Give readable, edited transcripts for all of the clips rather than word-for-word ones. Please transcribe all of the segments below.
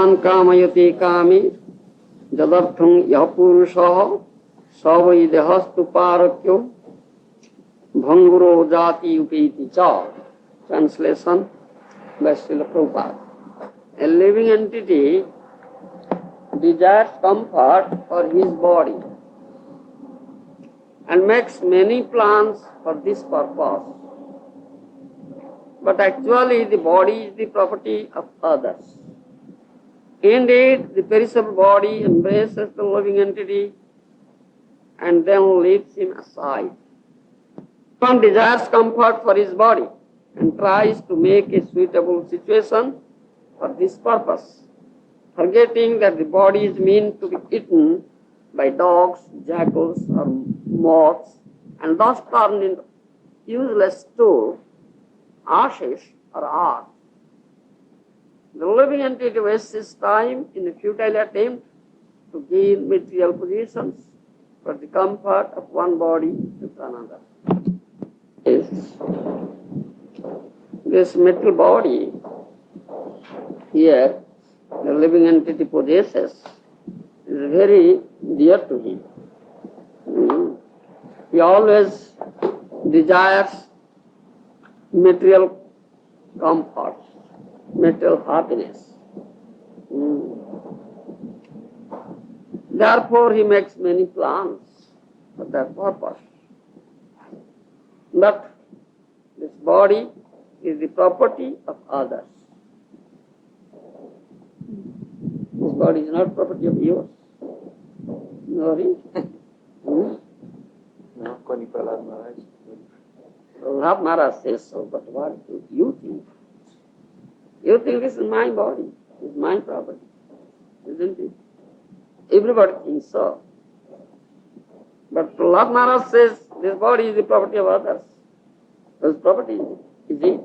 Yavan kamayati kami jadartham yah purusha savai dehastu parakyo bhanguro jati upeti cha. Translation by Srila Prabhupada. A living entity desires comfort for his body and makes many plans for this purpose. But actually the body is the property of others. Indeed, the perishable body embraces the living entity and then leaves him aside. One desires comfort for his body and tries to make a suitable situation for this purpose, forgetting that the body is meant to be eaten by dogs, jackals, or moths, and thus turned into useless stool, ashes, or earth. The living entity wastes his time in a futile attempt to gain material possessions for the comfort of one body to another. This material body here, the living entity possesses, is very dear to him. He always desires material comfort, material happiness. Therefore, he makes many plans for that purpose. But this body is the property of others. This body is not property of yours. No, Prahlad Maharaj. Prahlad Maharaj says so, but what do you think? You think this is my body, this is my property, isn't it? Everybody thinks so. But Prahlad Maharaj says this body is the property of others. Whose property is it?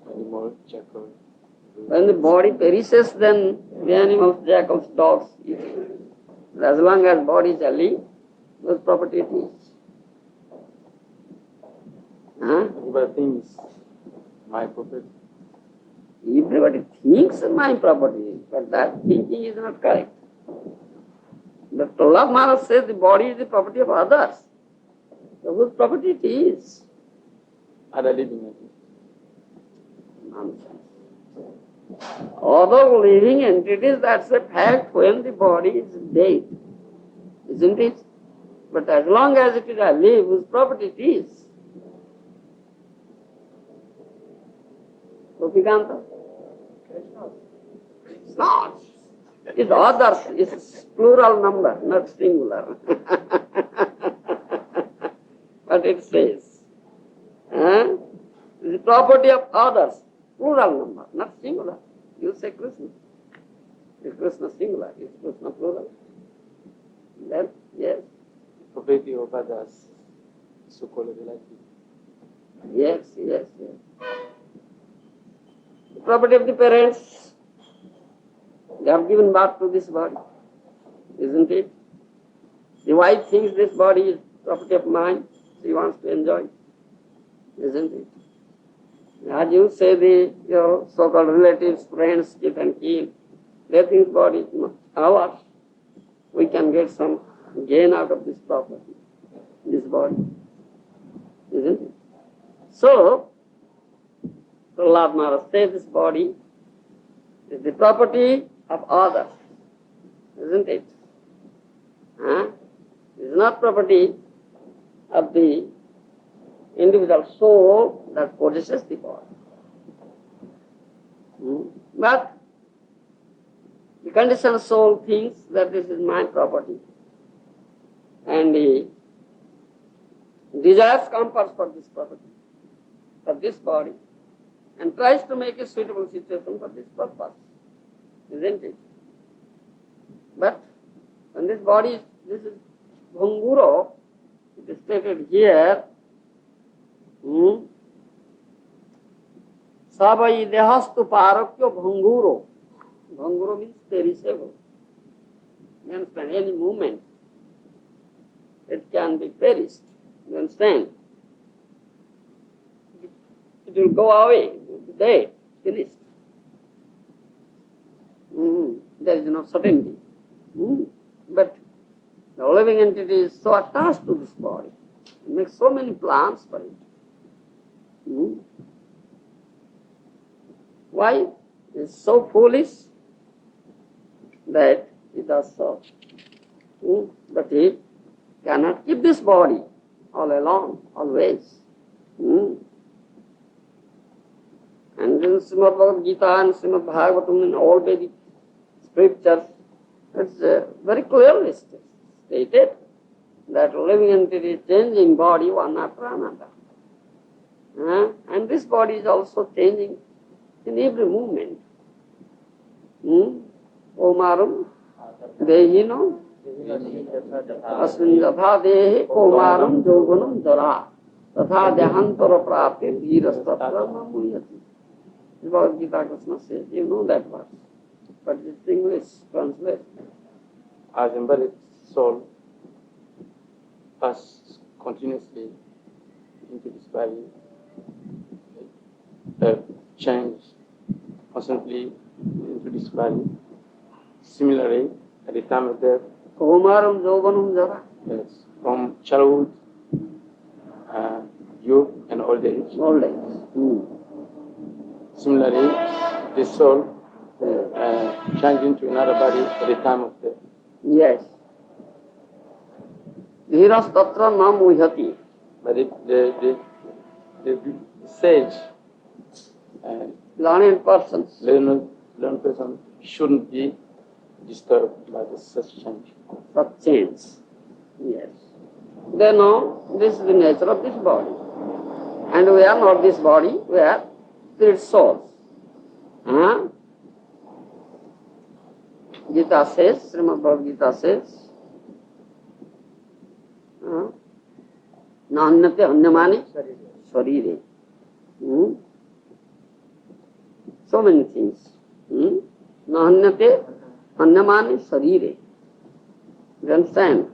Animal, jackal. When the body perishes, then the animals, jackals, dogs eat it. As long as body is alive, whose property it is. Everybody thinks my property. Everybody thinks my property, but that thinking is not correct. But Prahlad Maharaj says the body is the property of others. So whose property it is? Other living entities. Nonsense. Other living entities, that's a fact when the body is dead, isn't it? But as long as it is alive, whose property it is? Gopikanta? It's not. It's others. It's plural number, not singular. But it says, the property of others, plural number, not singular. You say Krishna. Is Krishna singular? Is Krishna plural? Then, yes. Property of others, so-called relative. Yes, yes, yes. The property of the parents, they have given birth to this body, isn't it? The wife thinks this body is property of mine, she wants to enjoy it, isn't it? As you say, your so-called relatives, friends, kith and kin, they think body is ours. We can get some gain out of this property, this body, isn't it? So, Prahlad Maharaj says this body is the property of others, isn't it? It is not property of the individual soul that possesses the body. But the conditioned soul thinks that this is my property and he desires comfort for this property, for this body, and tries to make a suitable situation for this purpose, isn't it? But when this body, this is bhanguro, it is stated here, Savai dehastu parakyo bhanguro. Bhanguro means perishable. You understand? Any movement, it can be perished. You understand? It will go away, it will be dead, finished. there is no certainty. But the living entity is so attached to this body, it makes so many plans for it. Why? It's so foolish that it does so. But he cannot keep this body all alone, always. And in Srimad Bhagavad Gita and Srimad Bhagavatam and all Vedic scriptures, it's very clearly stated that living entity is changing body one after another. And this body is also changing in every movement. Omaram Dehino Asmin Yatha Dehe Omaram Jogunam Jara Tatha Dehantara Prapti Dhirastatra Namuyati. Bhagavad Gita Krishna says, you know that verse, but it's English translation. As embodied soul passes continuously into this body, change constantly into this body. Similarly, at the time of death, Omaram Jogunam Jara. yes, from childhood, youth, and old age. Old age. Similarly, the soul changes into another body at the time of death. Yes. Dhiras tatra na muhyati. But the sage, Learned persons. learned person shouldn't be disturbed by such change. Such change. Yes. They know this is the nature of this body. And we are not this body, we are spirit souls. Gita says, Srimad Bhagavad Gita says, Nanyate anyamani sharire. So many things. Nanyate anyamani sharire. You understand?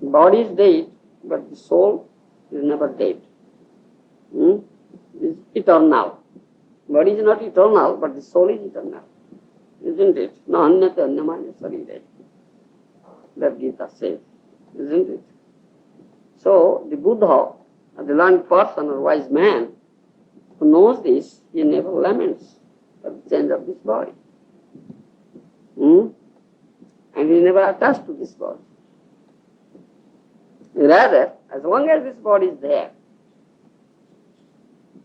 Body is dead, but the soul is never dead. It's eternal. Body is not eternal, but the soul is eternal. Isn't it? Na anyate anyamani sharire. That Gita says. Isn't it? So, the Buddha, the learned person or wise man, who knows this, he never laments for the change of this body. And he never attached to this body. Rather, as long as this body is there,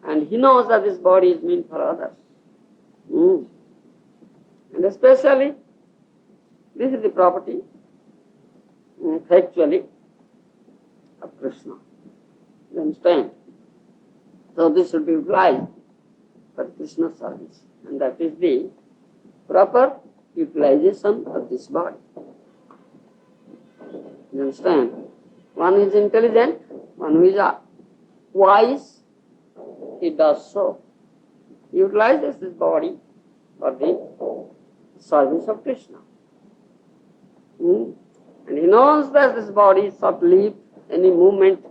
and he knows that this body is meant for others, and especially, this is the property, factually, of Krishna. You understand? So this should be utilized for Krishna's service. And that is the proper utilization of this body. You understand? One is intelligent, one who is wise, he does so. He utilizes this body for the service of Krishna. And he knows that this body is short-lived, any moment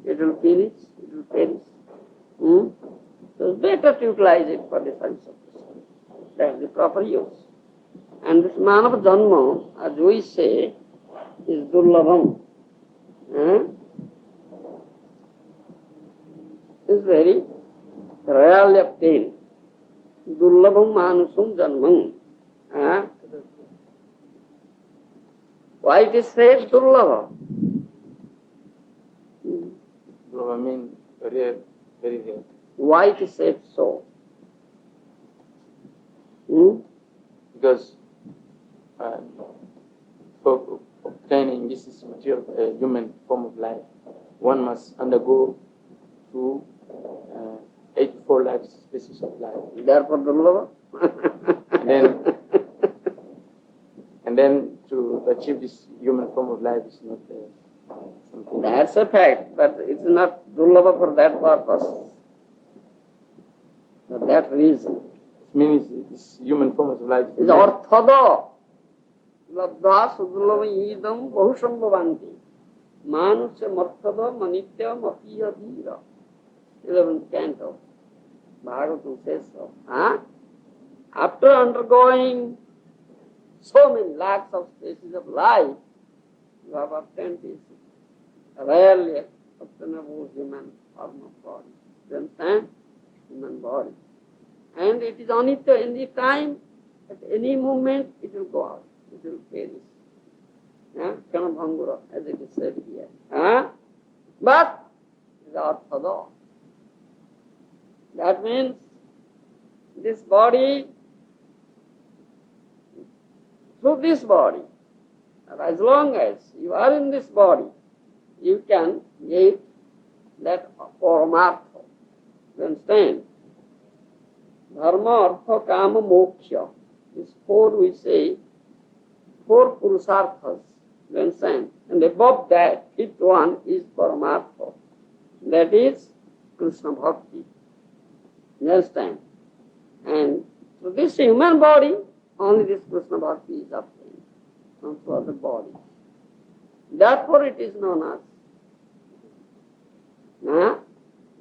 it will finish, it will perish. So it's better to utilize it for the service of Krishna. That's the proper use. And this Manava Janma, as we say, is Durlabham. Is very rarely obtained. Durlabham Manusum Janmam. Why it is said Durlabha? I mean, rare, very rare. Why it is said so? Because for obtaining this material, human form of life, one must undergo through 84 life species of life. Therefore, Durlabha. And then to achieve this human form of life is not something. That's a fact, but it's not Durlabha for that purpose. For that reason. It means this human form of life is Arthada. Labdha Sudurlabha Idam Bahushambhavanti. Manusya Marthada Manityam Apiya Dhira. 11th canto. Bhagavatam says so. After undergoing so many lakhs of species of life, you have obtained this rarely obtainable human form of body. You understand? Human body. And it is only to any time, at any moment, it will go out. It will perish. Kanabhangura, as it is said here. But it is orthodox. That means this body, through this body, as long as you are in this body, you can get that paramartha. You understand? Dharma, artha, kama, moksha. These four we say, four purusarthas. You understand? And above that, fifth one is paramartha. That is Krishna Bhakti. You understand? And so this human body, only this Krishna Bhakti is obtained, not for other body. Therefore it is known as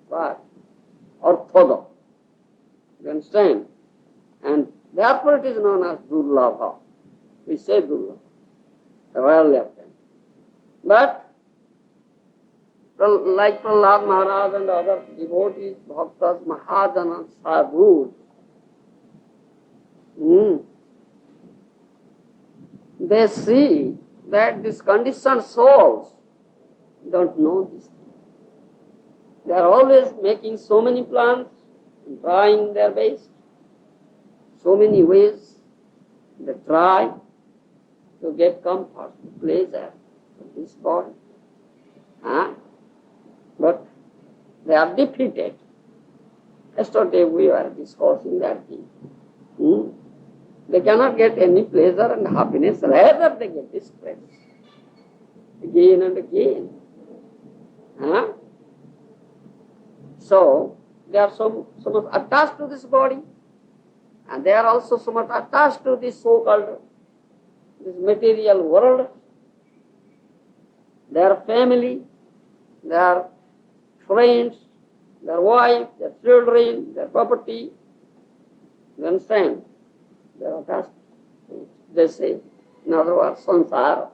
what? Orthodox. You understand? And therefore it is known as Durlabha. We say Durlabha, rarely obtained. But like Prahlad Maharaj and other devotees, bhaktas, Mahajanas, sadhus, they see that these conditioned souls don't know this. They are always making so many plans, and trying their best, so many ways they try to get comfort, pleasure from this body. But they are defeated. Yesterday we were discussing that thing. They cannot get any pleasure and happiness, rather they get distress again and again. So they are so much attached to this body, and they are also so much attached to this so-called this material world, their family, their friends, their wife, their children, their property. You understand? They are attached to it. They say, in other words, sansara.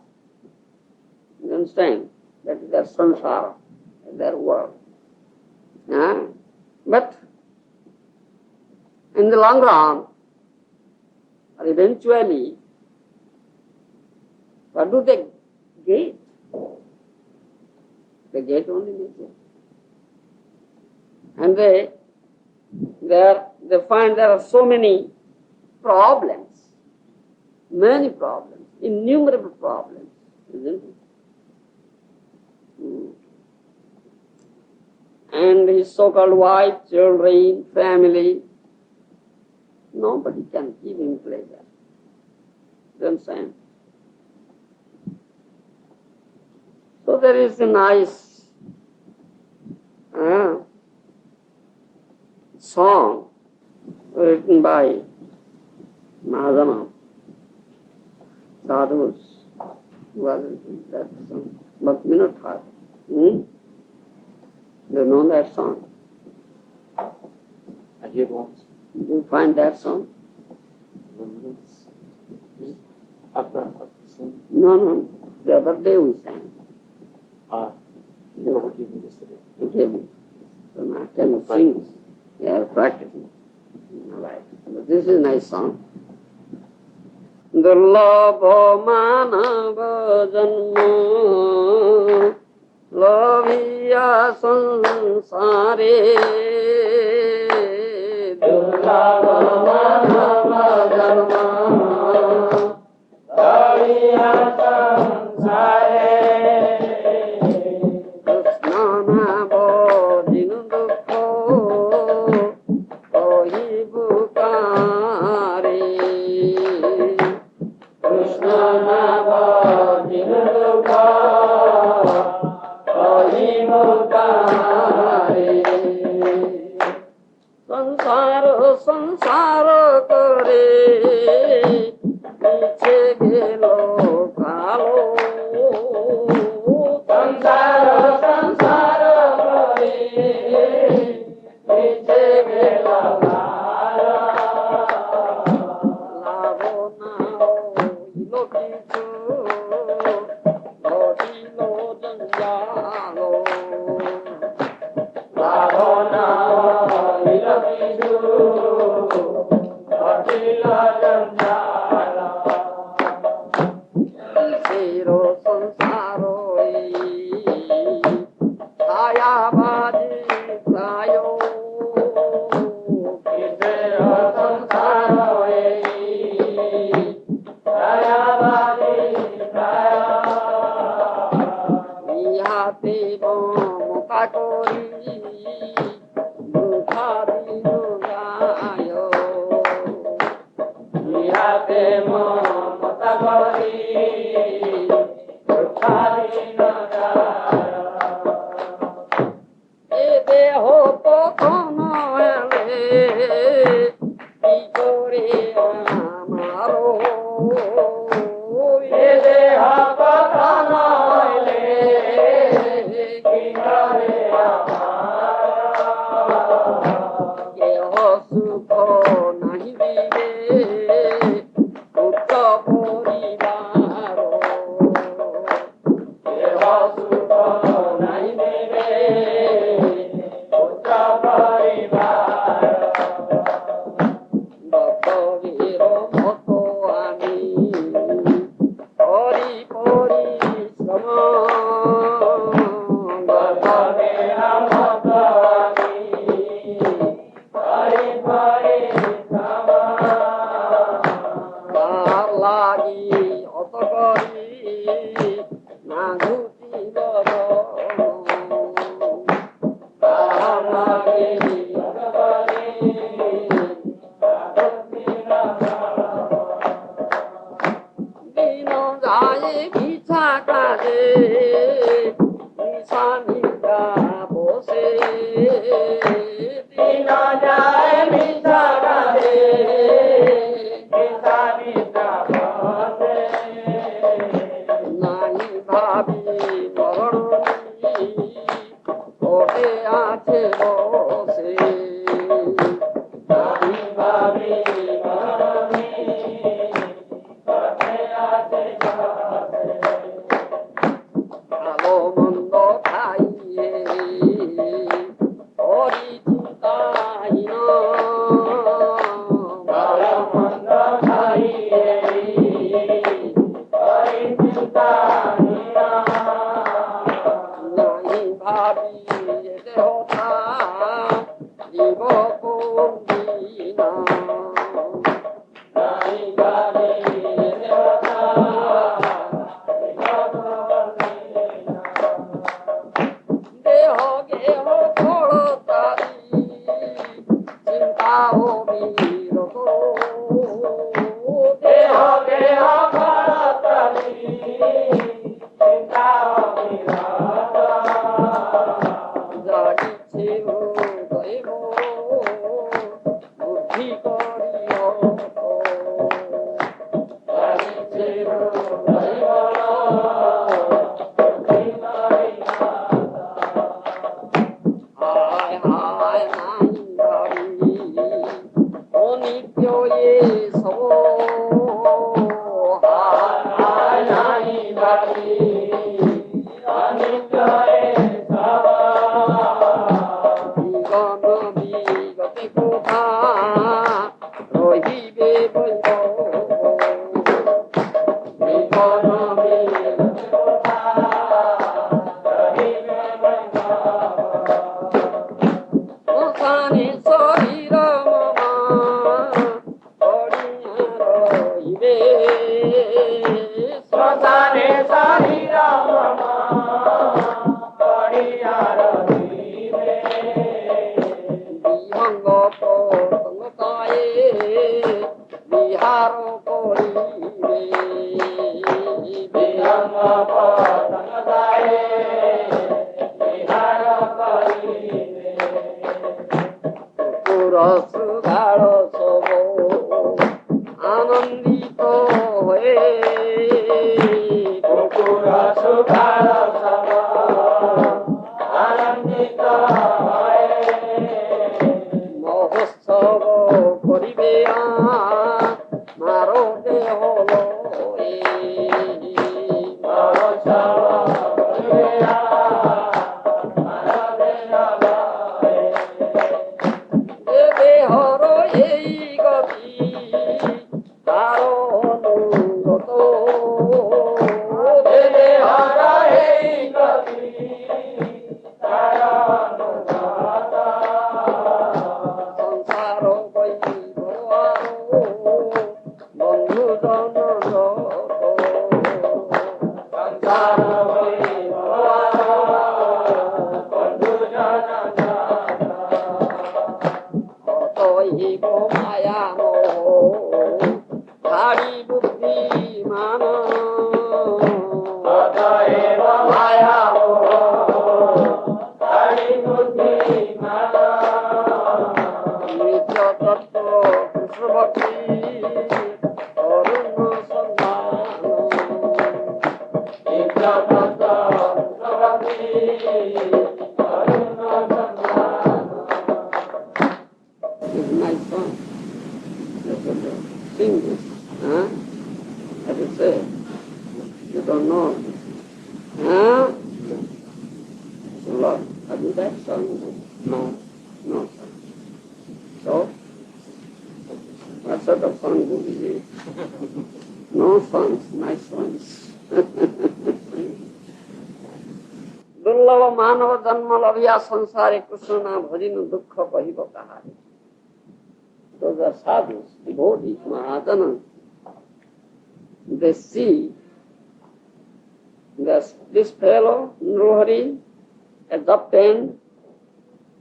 You understand? That is their sansara, their world. But in the long run, or eventually, what do they get? They get only nature. And they find there are so many problems, innumerable problems, isn't it? And his so-called wife, children, family, nobody can give him pleasure. You understand? So there is a nice song written by Maharaja, sadhus, who was written that song, but Minotha. You know that song? I hear once. You find that song? After singing. No. The other day we sang. You gave me yesterday. You gave me. So now I cannot sing. Yeah, practicing. Right. But this is a nice song. Durlabha manava janma loviya sansare durlabha manava janma loviya sansare krishna bodhinu dukho ohi bukare krishna bodhinu dukho sansara sing this. Huh? As you say, you don't know. Huh? Lord, have you that song? No. No, sir. So, what sort of song is it? No songs, nice ones. दुर्लभ मानव जन्म लभिया संसारे कृष्ण ना भजिनु दुख कहिब कहारे. Those are sadhus, devotees, Maharaja. They see this fellow, Nrohari, has obtained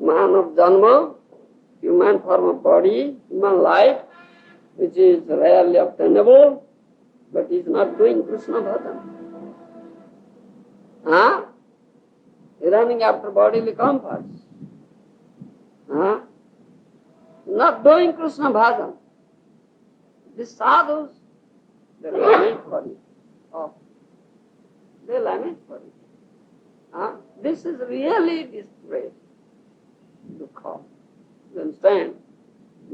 man of Janma, human form of body, human life, which is rarely obtainable, but he is not doing Krishna bhajan. Huh? He is running after bodily comforts. Huh? Not doing Krishna bhajan. These sadhus, they lament for it. Oh, they lament for it. Huh? This is really distress, dukha. You understand?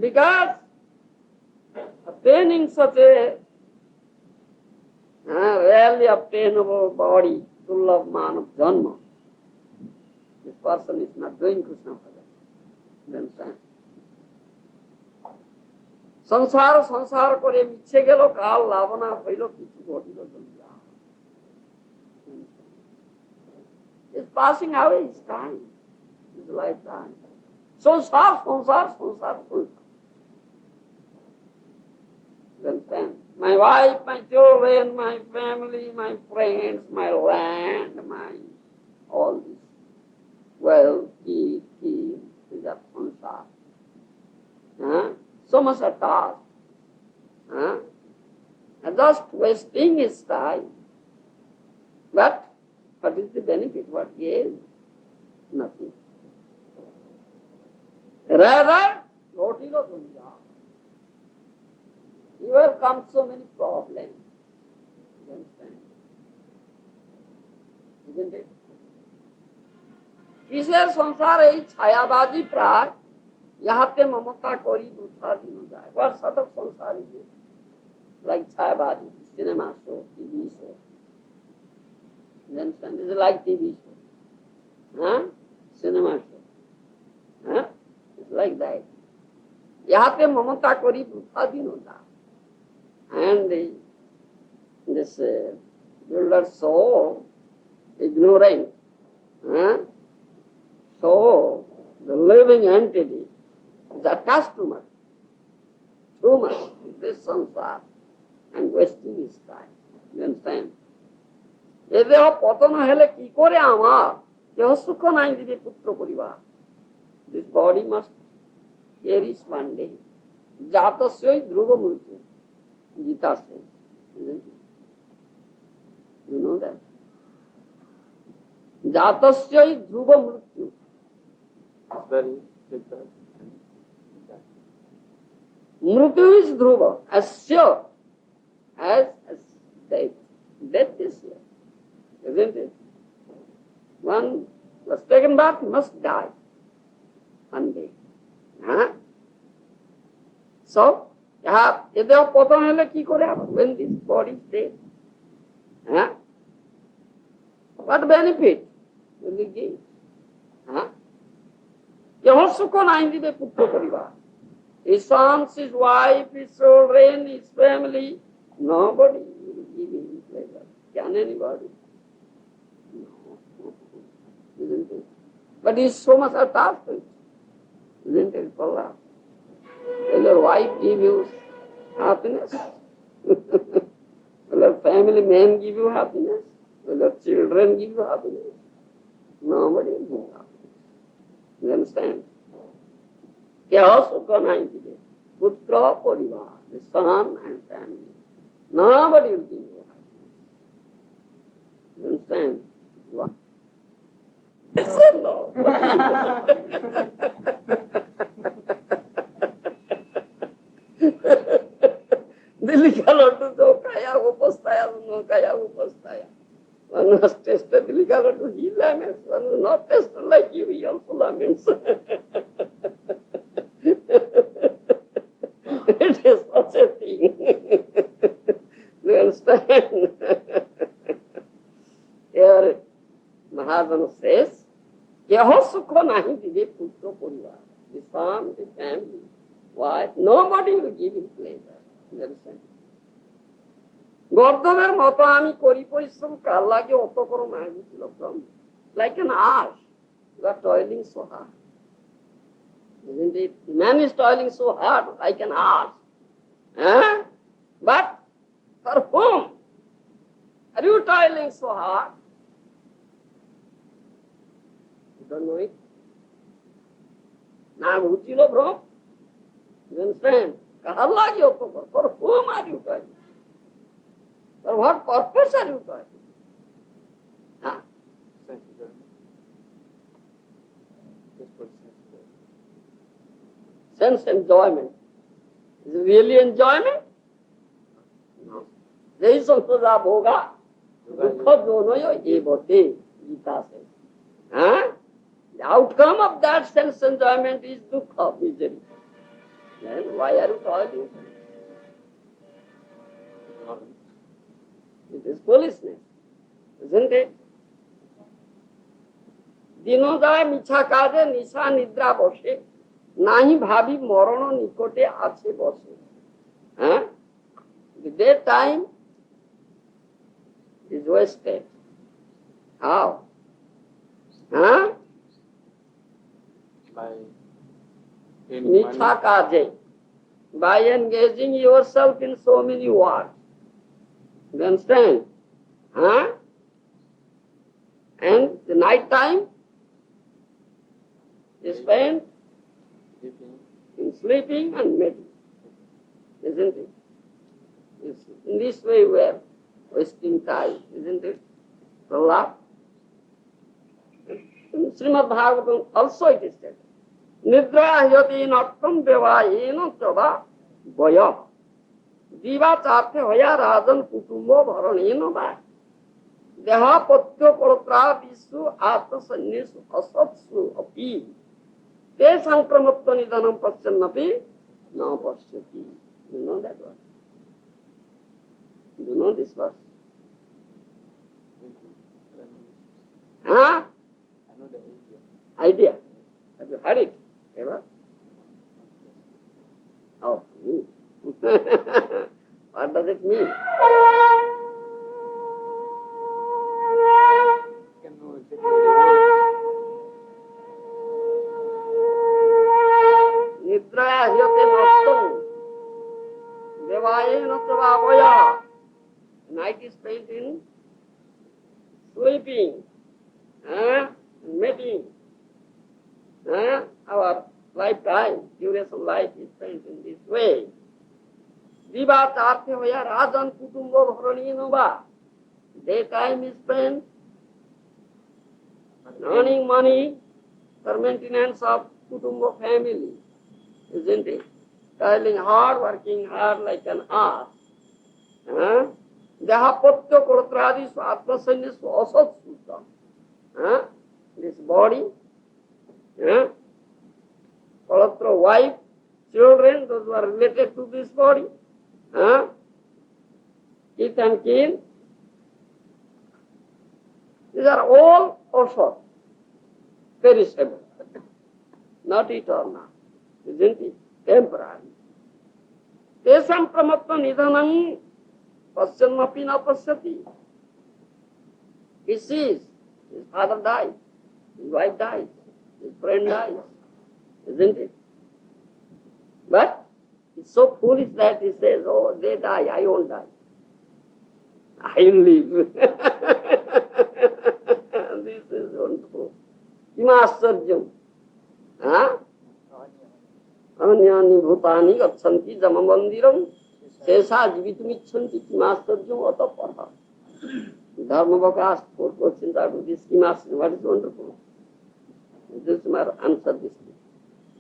Because obtaining such a rarely obtainable body, full of man of janma, this person is not doing Krishna bhajan. You understand? संसार संसार करे मिछे गेलो काल लावना भइलो किछु घटिलो दुनिया. It's passing away his time, his lifetime. संसार संसार संसार संसार. You understand? My wife, my children, my family, my friends, my land, my all this wealth, these are samsara. Huh? So much attached. Huh? And just wasting his time. But what is the benefit? What gain? Nothing. Rather, lotilo dunya. You will come so many problems. You understand? Isn't it? किसेर संसार এই ছায়াবাদী প্রায় ইহাতে মমতা করি দুঃখা দিন যায়. What sort of সংসার is it? Like ছায়াবাদী, cinema show, TV show. You understand? It's like TV show. Huh? Cinema show. Huh? It's like that. ইহাতে মমতা করি দুঃখা দিন যায়. And this builder so ignorant. Huh? So the living entity is attached too much this samsara and wasting his time. You understand? এ দেহ পতন হলে কি করে আমার দেহ সুখ নাই দিবে পুত্র পরিবার. This body must perish one day. জাতস্যই ধ্রুব মৃত্যু. Gita says, isn't it? You know that? জাতস্যই ধ্রুব মৃত্যু. It's very difficult. Mrityu is dhruva, as sure as death. Death is sure, isn't it? One was taken back, must die one day. Huh? So, এদের পতন হলে কি করে আবার? When this body is dead. Huh? What benefit will you give? Huh? কেহ সুখ নাই দিবে পুত্র পরিবার. His sons, his wife, his children, his family, nobody will give him pleasure. Can anybody? No. Isn't it? But he is so much attached to it. Isn't it, Paula? Will your wife give you happiness? Will your family man give you happiness? Will your children give you happiness? Nobody will give you happiness. You understand? কেহ সুখ নাই দিবে পুত্র পরিবার, the son and family. Nobody will give you happiness. You understand? What? Yes or no? Delhi का लड्डू जो खाया वो पछताया, न खाया वो पछताया. One was tasted दिल्ली का Laddu, he laments. One was not tasted like you, he also laments. It is such a thing. parivar, the son, the family, wife, nobody will give him pleasure. You understand? গর্দবের মতো আমি করি পরিশ্রম কার লাগে অত বড় মায়াবী ছিল like an ass. You are toiling so hard. Isn't it? The man is toiling so hard like an ass. But for whom are you toiling so hard? You don't know it? Now, Uchilo bro, you understand? For whom are you toiling? For what purpose are you toiling? Thank you very much. Just for Sense enjoyment. Is it really enjoyment? No. There is also the bhoga. Dukha donoyo evote, Gita says. The outcome of that sense enjoyment is dukha, misery. Then why are you toiling? It is foolishness, isn't it? দিনো যায় মিছা কাজে নিশা নিদ্রা বসে নাহি ভাবি মরণ নিকটে আছে বসে The daytime is wasted. How? by মিছা কাজে, by engaging yourself in so many words. You understand? And the night time is spent in sleeping and mating. Isn't it? In this way we are wasting time, isn't it? For love. In Srimad Bhagavatam also it is said, Nidra hyati nattam devayena chava vayam diva charte hoya rajan kutumbo bharanena va deha patyo porotra visu atma sannesu asatsu api te sankramatva nidanam paschannapi na paschati. You know that one? You know this verse? I know the idea. Idea. Have you heard it ever? Oh, what does it mean? Can know exactly the word. Nidraya hyate nattam devayena chava vaya. Night is spent in sleeping, mating. Our lifetime, duration of life is spent in this way. Diva charte hoya rajan kutumbo bharanena va. Daytime is spent earning money for maintenance of kutumbo family, isn't it? Toiling hard, working hard like an ass. Dehapatya korotradisu atmasanyasu asatsuta. This body, Kalatra, wife, children, those who are related to this body, kith and kin, these are all also perishable, not eternal, isn't it? Temporary. Tesam pramatva nidhanam paschannapi na paschati. He sees his father dies, his wife dies, his friend dies, isn't it? But it's so foolish that he says, oh, they die, I won't die. I will live. This is wonderful. Kimasarjam. Anyani bhutani gachanti jamamandiram sesa jivitumicchanti kimasarjam atapara. Dharmavaka asked 4 questions out of this kimasarjam. What is wonderful? This is my answer this thing.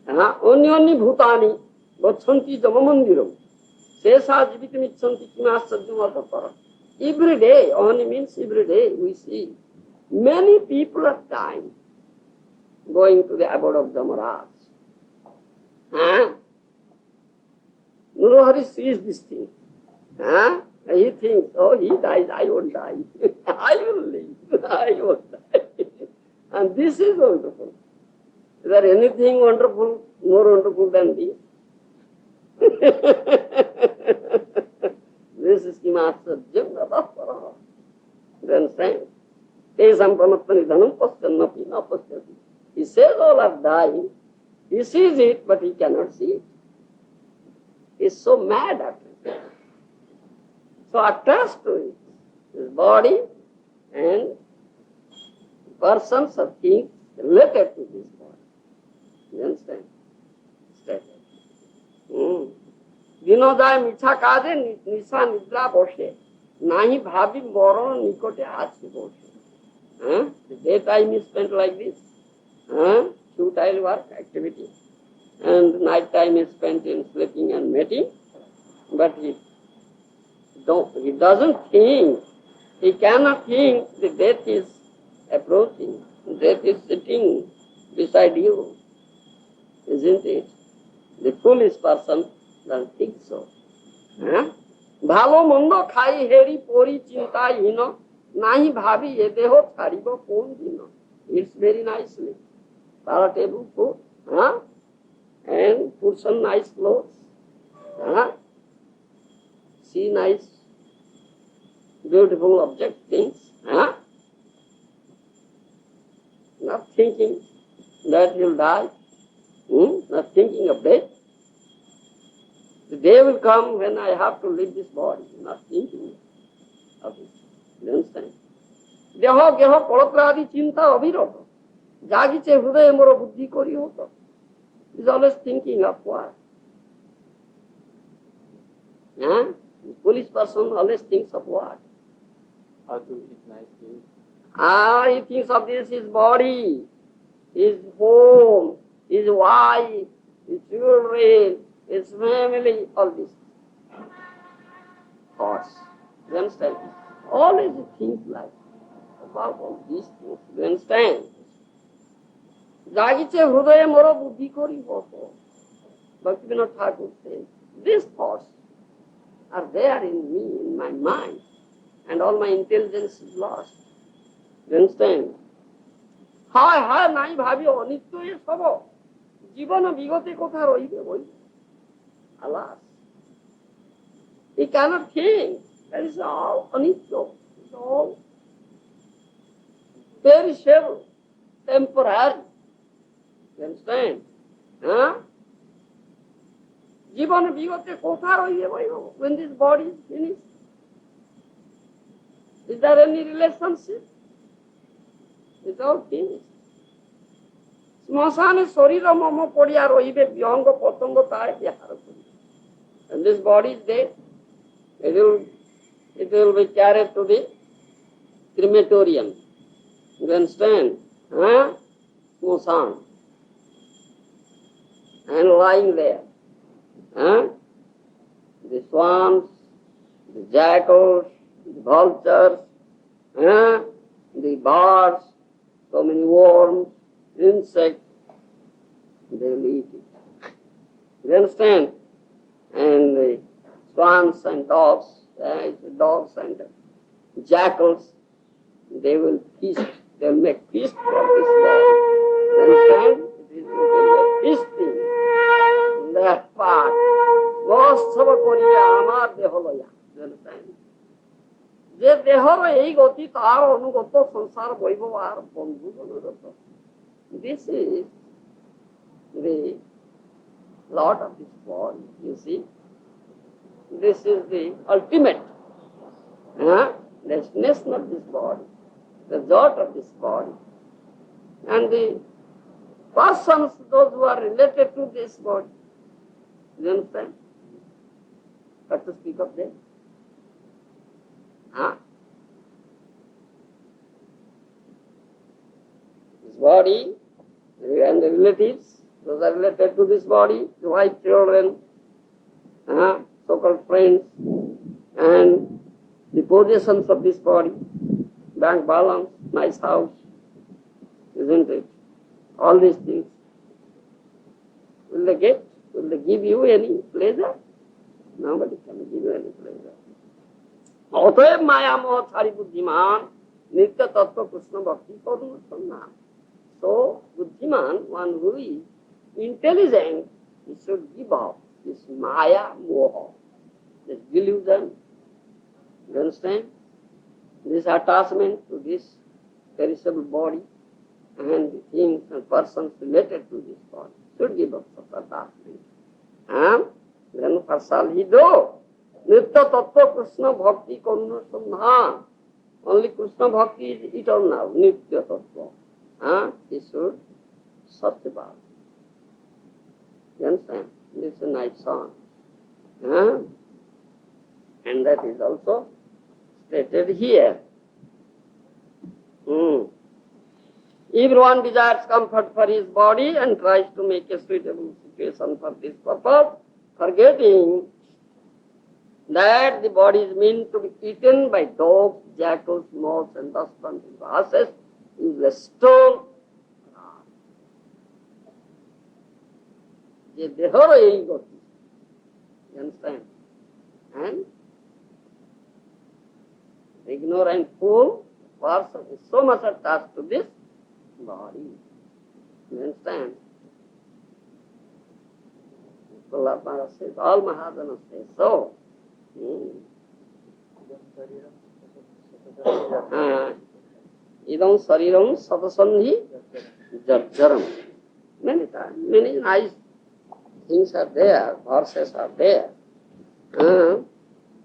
Anyani bhutani gachanti jamamandiram sesa jivitumicchanti kimasarjam atapara. Every day, only means every day, we see many people are dying, going to the abode of the Maharaj. Nuruhari sees this thing. He thinks, oh, he dies, I won't die. I will live, I won't die. And this is wonderful, Is there anything wonderful, more wonderful than this? This is Kimasajjam Radapara. You understand? Tesam Pramatmani Dhanam Pasyannapi na Pasyati. He says all are dying. He sees it, but he cannot see it. He is so mad at it. So attached to it. His body and persons or things related to this body. You understand? Vinodaya micha kaje nisa nidra boshe. Nahi bhabi moron nikote achi boshe. The daytime is spent like this. Futile work, activity. And night time is spent in sleeping and mating. But he doesn't think, he cannot think the death is approaching. Death is sitting beside you. Isn't it? The foolish person doesn't think so. Bhalo mondo khai heri pori chinta hino nahi bhabi ye deho charibo kon dino. It's very nicely. Palatable food. And put some nice clothes. See nice, beautiful object, things. Not thinking that you'll die. Not thinking of death. The day will come when I have to leave this body. Not thinking of it. You understand? Deho geho kolotradi chinta abhiroto. Jagiche hrudaye moro buddhi kori hoto. He's always thinking of what? The foolish person always thinks of what? How to eat nice food. He thinks of this, his body, his home, his wife, his children, his family, all this. Thoughts. You understand? Always think like about all these things. You understand? Jagiche hrudaye moro buddhi kori hoto. Bhaktivinoda Thakur says, these thoughts are there in me, in my mind, and all my intelligence is lost. You understand? Hai nai bhabi anitya ye sabo. Jivana vigote kotha rohibe boi. Alas. He cannot think. That is all anitya. It's all perishable, temporary. You understand? Jivana vigote kotha rohibe boi. When this body is finished. Is there any relationship? It's all finished. Smasane sarira mama podiya rohibe vyanga patango tae vyahara kori. And this body is dead. It will be carried to the crematorium. You understand? Smasan. And lying there. The swans, the jackals, the vultures, the birds, so many worms, insects, they will eat it. You understand? And the swans and dogs and jackals, they will feast. They will make feast from this body. You understand? It will be feasting. That part. Vasava koriya amar deholoya. You understand? যে দেহর এই গতি তার অনুগত সংসার বৈভব আর বন্ধু অনুগত. This is the lot of this body, you see. This is the ultimate destination of this body, the result of this body. And the persons, those who are related to this body, you understand? Got to speak of them. This body and the relatives, those are related to this body, the wife, children, so-called friends, and the possessions of this body, bank balance, nice house, isn't it? All these things. Will they get? Will they give you any pleasure? Nobody can give you any pleasure. অতএব মায়ামোহ ছাড়ি বুদ্ধিমান নিত্য তত্ত্ব কৃষ্ণ ভক্তি করুন নাম. So buddhiman, one who is intelligent, he should give up this maya moha, this delusion. You understand? This attachment to this perishable body and the things and persons related to this body. Should give up such attachment. And then what shall he do? Nitya tattva Krishna bhakti karuna sandhan. Only Krishna bhakti is eternal, nitya tattva. He should satyabhava. You understand? This is a nice song. And that is also stated here. Everyone desires comfort for his body and tries to make a suitable situation for this purpose, forgetting that the body is meant to be eaten by dogs, jackals, moths, and dust bunting grasses, useless stone. You understand? And the ignorant fool person is so much attached to this body. You understand? Maharaj says, all Mahajanas say so. Idam sariram satasandhi jarjaram. Many times, many nice things are there, verses are there.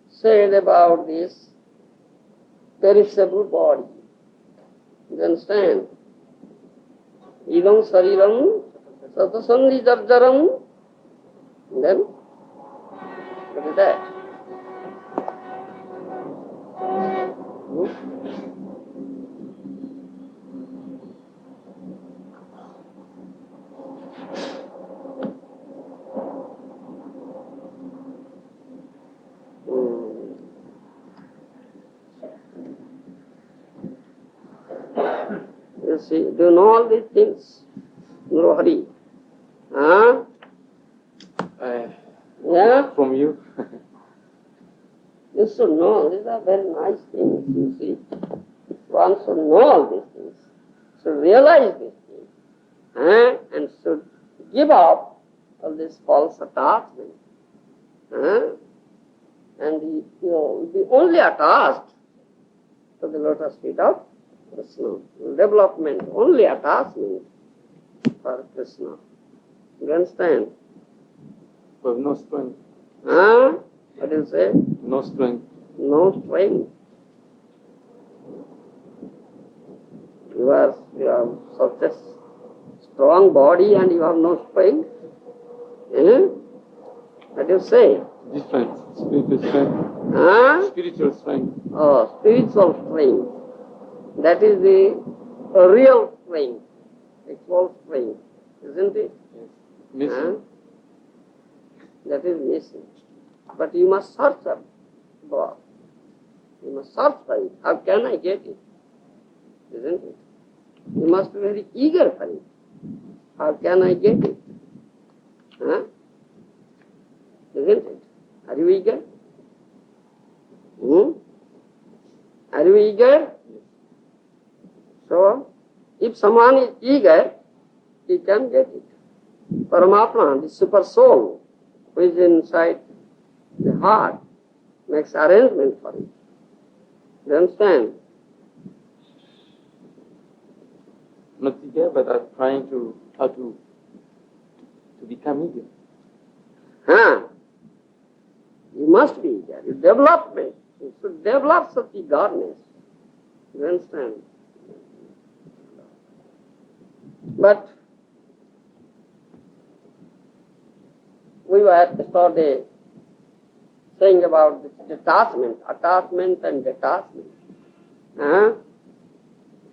Said about this perishable body. You understand? Idam sariram satasandhi jarjaram. Then, what is that? You see, do you know all these things? Guru Hari. Yeah? From you. You should know, these are very nice things, you see. One should know all these things, should realize these things, and should give up all this false attachment. And be only attached to the lotus feet of Krishna. Development, only attachment for Krishna. You understand? But no strength. What do you say? No strength. No strength. You have such a strong body and you have no strength. What do you say? Different. Spiritual strength. Spiritual strength. Oh, spiritual strength. That is the real strength. Actual strength. Isn't it? Yes. Missing. That is missing. But you must search for God. You must search for it. How can I get it? Isn't it? You must be very eager for it. How can I get it? Isn't it? Are you eager? Are you eager? So, if someone is eager, he can get it. Paramatma, the super soul, who is inside the heart, makes arrangement for it. You understand? Not eager, but I'm trying to how to become eager. You must be eager. You development. You should develop such eagerness. You understand? But we were yesterday saying about this attachment and detachment.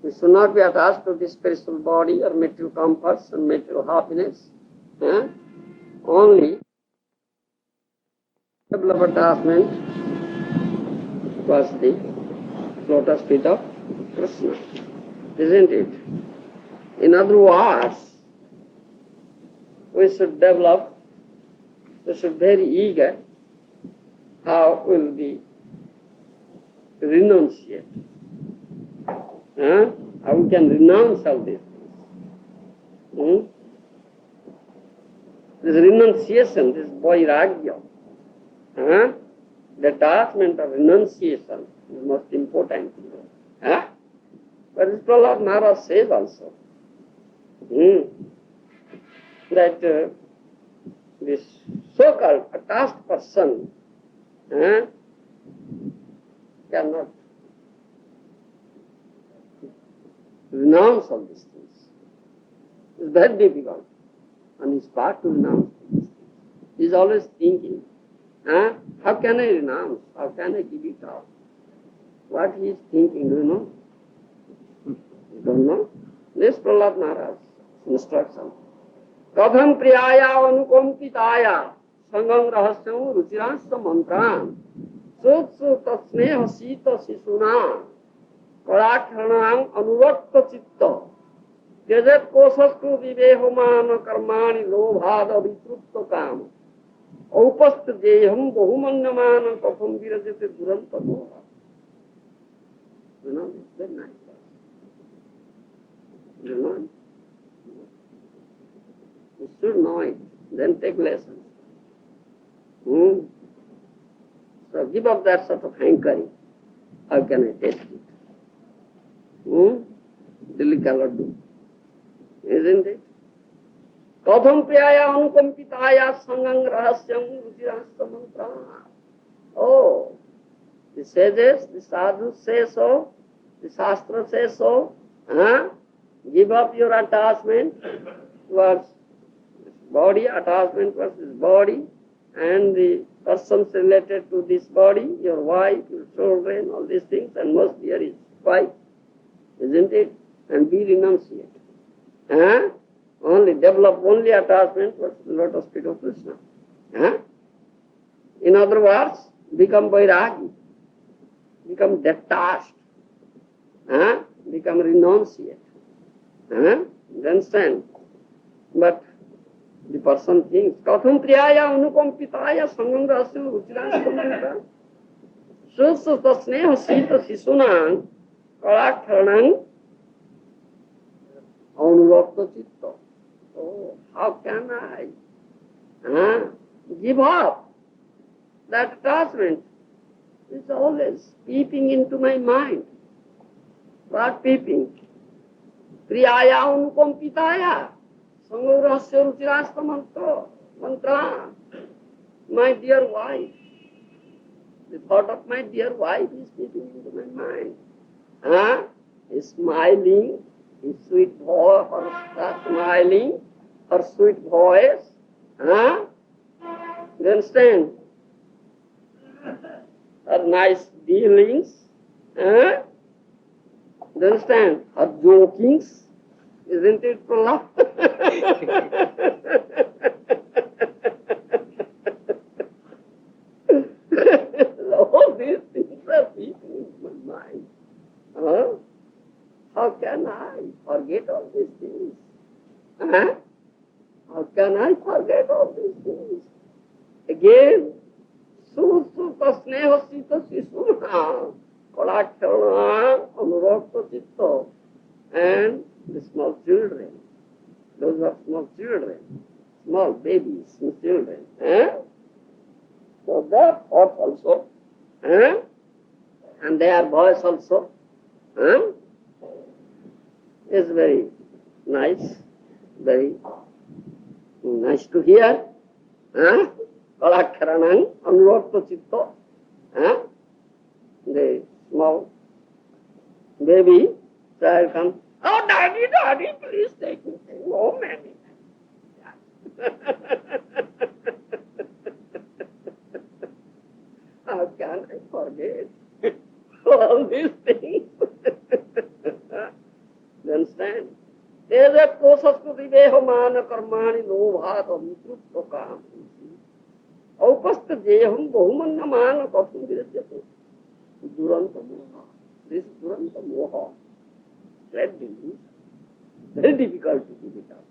We should not be attached to this spiritual body or material comforts and material happiness. Only develop attachment was the lotus feet of Krishna. Isn't it? In other words, we should develop, we should be very eager how will be renunciate. How we can renounce all these things. Hmm? This renunciation, this Vairagya, huh? The attachment of renunciation is most important. Huh? But this Prahlad Maharaj says also that this so-called attached person cannot renounce all these things. It's very difficult on his part to renounce these things. He's always thinking, how can I renounce? How can I give it up? What he is thinking, do you know? You don't know? This Prahlad Maharaj instruction. Kadham priyaya anukompitaya sangam rahasyam ruchirasya mantram sutsu tasneha sita sisuna karakharanam anurakta chitta त्यजत कोशस्तु विवेहमान कर्माणि लोभाद विकृत काम औपस्थ jam बहुमन्यमान कथम विरजते दुरंत मोह. You know, it's very nice. You know it? You should know it, then take lessons. So give up that sort of hankering. How can I taste it? Really cannot do. Isn't it? Kadham priyaya anukompitaya sangam rahasyam ruchirasya mantra. Oh, the sages, the sadhus say so, the shastra says so. Give up your attachment towards body, attachment towards this body, and the persons related to this body, your wife, your children, all these things, and most dear is wife, isn't it? And be renunciate. Only develop only attachment towards the lotus feet of Krishna. In other words, become Vairagya, become detached, become renunciate. You understand? But the person thinks, Katham priyaya anukompitaya sangam rahasyam ruchirasya mantra sussu tasneha sita sisunang karakharanang anurakta chitta. Oh, how can I give up that attachment? It's always peeping into my mind. What peeping? Priyaya anukompitaya sangaurasya ruchirasya mantra. My dear wife. The thought of my dear wife is peeping into my mind. Is smiling. His sweet voice, her smiling, her sweet voice. You understand? Her nice dealings. You understand? Her jokings. Isn't it Prahlad? All these things are peeping in my mind. How can I forget all these things? How can I forget all these things? Again, Susu tasneha sita sisuna kalakshana anurakta chitta. And the small children, those who are small children, small babies, small children. So their thoughts also, and their voice also, is very nice to hear. Kalakharanang anurakta chitta. The small baby child comes, oh daddy, please take me. Oh mammy. How can I forget all these things? You understand? Tejat kosastu vivehomana karmani lobhat avitrupta kam. Aupastha jeham bahumannamana katham virajyate. Duranta moha. This duranta moha. Very difficult to keep it up.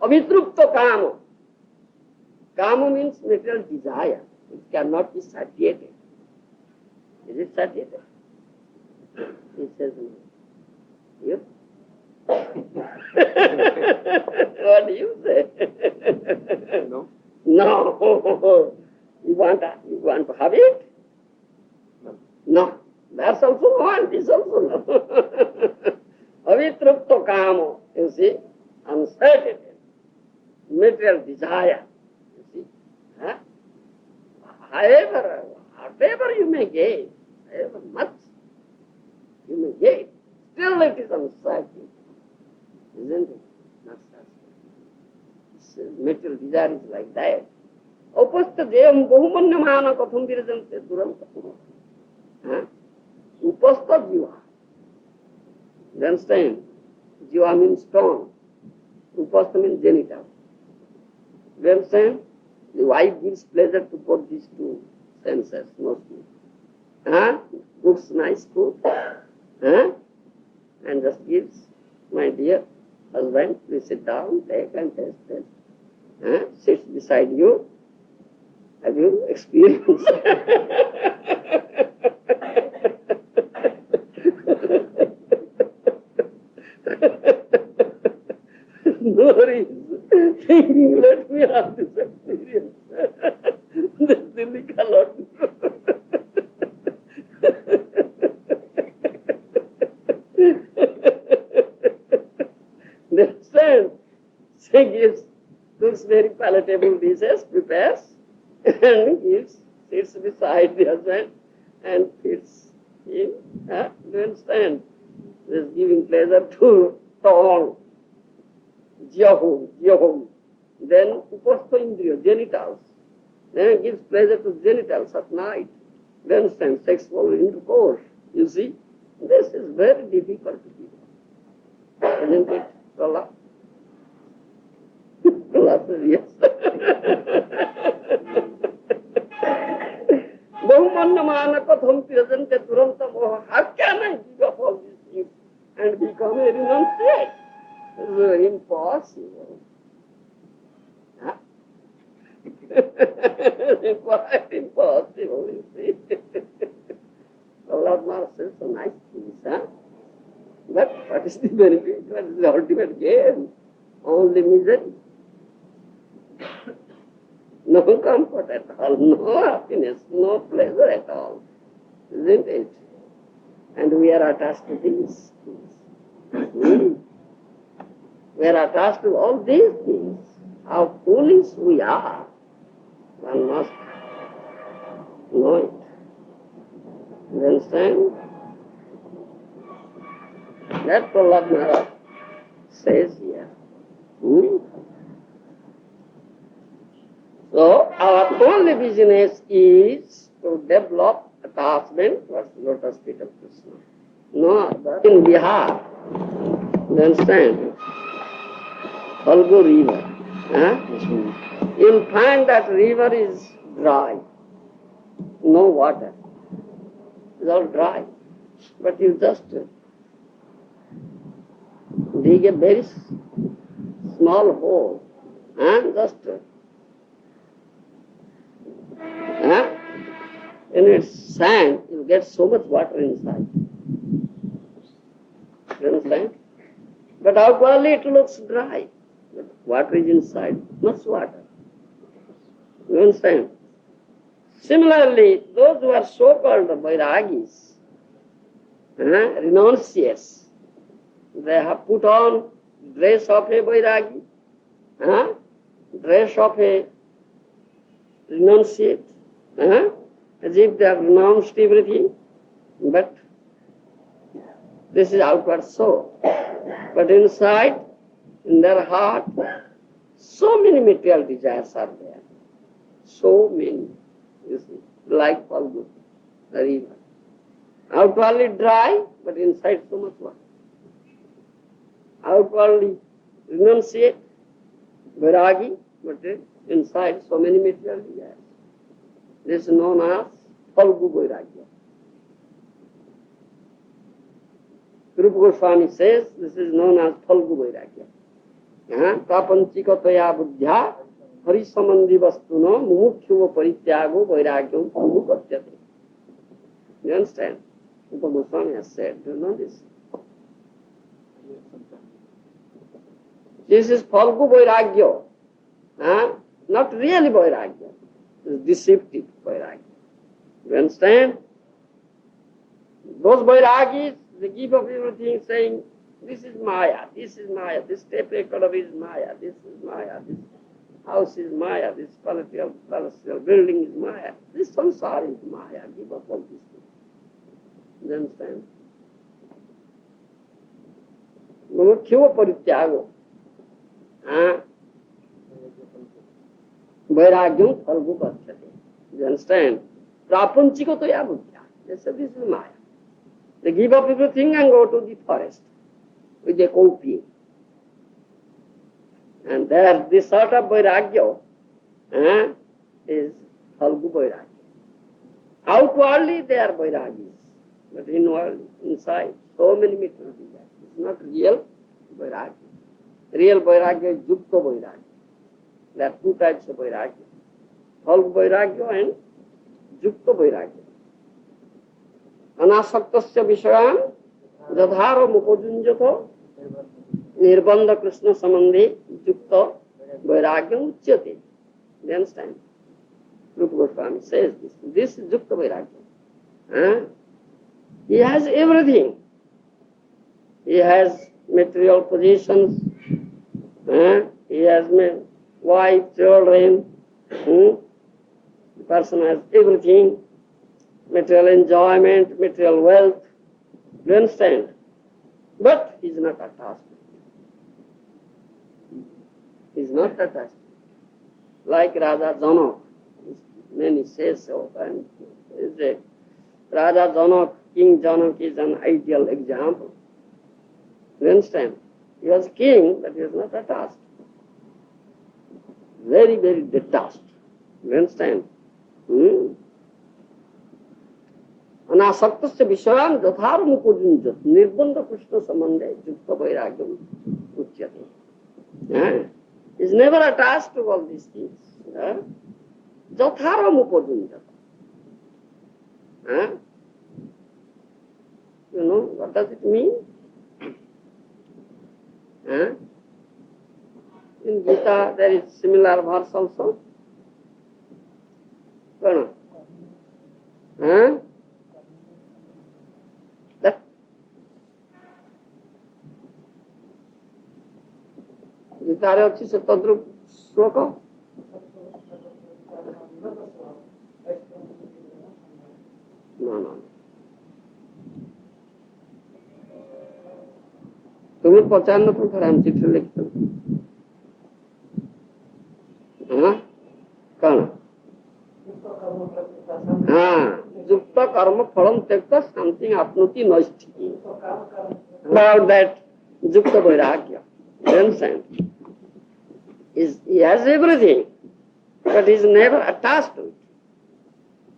Avitrupta kama. Kama means material desire. It cannot be satiated. Is it satiated? He says no. Yep. What do you say? No? No. You want to have it? No. No. That's also no, and this also no. Avitrupto kamo, you see, uncertainty, material desire, you see. Huh? However, whatever you may gain, however much you may gain, still it is uncertain, isn't it? Not certain. Material desire is like that. Upasta jayam bahumanyamana katham virajante duranta. Upasta jiva. You understand? Jiva means stone. Upasta means genital. You understand? The wife gives pleasure to both these two senses mostly. Cooks nice food. And just gives, my dear husband, please sit down, take and taste it. Sits beside you. Have you experienced? Nori is thinking, let me have this experience. This silly cannot do. Understand? She gives, cooks very palatable dishes, prepares, and gives, sits beside the husband and feeds him. Do you understand? This is giving pleasure to tongue, jyahum. Then upastha indriya, genitals. Then it gives pleasure to genitals at night. Do you understand? Sexual intercourse. You see? This is very difficult to do. Isn't it, Pralad? Pralad says yes. Bahumanyamana katham pirajante duranta moha. How can I give up all these things and become a renunciate? It's impossible. Quite impossible, you see. Allah Maharaj says so nice things, But what is the benefit? What is the ultimate gain? Only misery. No comfort at all, no happiness, no pleasure at all. Isn't it? And we are attached to these things. We are attached to all these things. How foolish we are. One must know it. You understand? That Prahlad Maharaj says here. So, our only business is to develop attachment towards the lotus feet of Krishna. No other. In Bihar, you understand? Falgu river. You'll find that river is dry. No water. It's all dry. But you just dig a very small hole and just in its sand, you get so much water inside. You understand? But outwardly it looks dry. But water is inside, much water. You understand? Similarly, those who are so-called Vairagis, renunciates, they have put on dress of a Vairagi, dress of a renunciate, as if they have renounced everything, but this is outward so. But inside, in their heart, so many material desires are there. So many, you see, like Falgu, the river. Outwardly dry, but inside so much water. Outwardly renunciate, Vairagi, but inside so many material desires. This is known as Falgu Vairagya. Rupa Goswami says this is known as Falgu Vairagya. Prapanchika toya buddhya harisambandhi vastuno mumukshuva parityago vairagyam Falgu katyate. You understand? Rupa Goswami has said, do you know this? Yes, sometimes. This is Falgu Vairagya. Not really Vairagya. It's deceptive Vairagya. You understand? Those Vairagis, they give up everything saying, this is Maya, this is Maya, this tape recorder is Maya, this is Maya, this house is Maya, this palatial building is Maya, this samsara is Maya. Give up all these things. You understand? Mumukhyava parityago. Vairagyam phalgu pachyate. You understand? Prapanchiko toya buddhya. They say this is Maya. They give up everything and go to the forest with a kopi. And there, this sort of Vairagya is Phalgu Vairagya. Outwardly they are Vairagis, but inwardly, inside, so many material desires. It's not real Vairagya. Real Vairagya is Yukta Vairagya. There are two types of Vairagya. Phalgu Vairagya and Yukta Vairagya. Anasaktasya Vishayan Jadharo Mupojunjato Nirbandha Krishna Samandhi Yukta Vairagyam Uchyate. You understand? Rupa Goswami says this. This is Yukta Vairagya. He has everything. He has material possessions. He has wife, children. The person has everything. Material enjoyment, material wealth. Do you understand? But he is not attached. He is not attached. Like Raja Janak. Many say so. And Raja Janak, King Janak is an ideal example. Do you understand? He was king, but he was not attached. Very, very detached. Do you understand? Anasaktasya Vishayam Jatharam Upajunjat Nirbandha Krishna Samandhe Yukta Vairagyam Uchyate. Is never attached to all these things. Jatharam Upajunjat. You know, what does it mean? In Gita there is similar verse also. Gitaare ଅଛି ସେ ତଦ୍ରୁପ ଶ୍ଲୋକ no. तुम्हें पचारना पण खरं आमची चिठ्ठी लिखतो कण युक्त कर्म फलम त्यक्त something apnuti नष्टि about that Yukta Vairagya. Understand? He has everything, but he is never attached to it.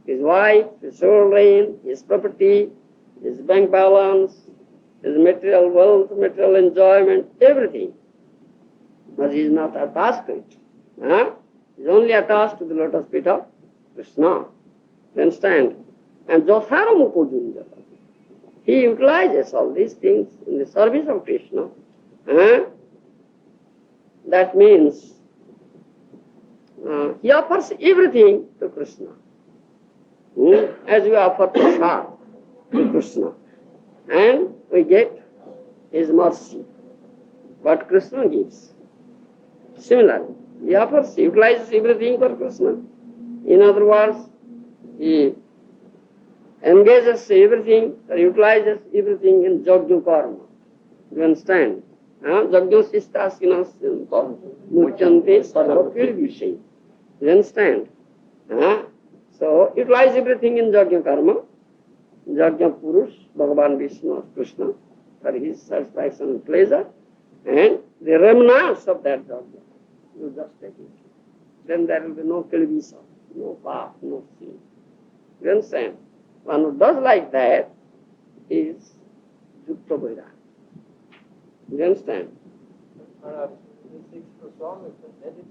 His wife, his children, his property, his bank balance, his material wealth, material enjoyment, everything. But he is not attached to it. He is only attached to the lotus feet of Krishna. You understand? And Jatharam Upajunjata. He utilizes all these things in the service of Krishna. That means he offers everything to Krishna. As we offer prasad to Krishna. And we get his mercy. What Krishna gives. Similarly, he offers, utilizes everything for Krishna. In other words, he engages everything, or utilizes everything in Jagya Karma. You understand? Jagya Sistasinas Muchante Sarvapir Vishay. You understand? So, utilize everything in Jagya Karma. Jagya Purush, Bhagavan Vishnu, Krishna, for his satisfaction and pleasure. And the remnants of that Jagya, you just take it. Then there will be no kilvisa, no path, no sin. You understand? One who does like that is Yukta Vairagya. You understand? Maharaj, he seeks for Swami, but that is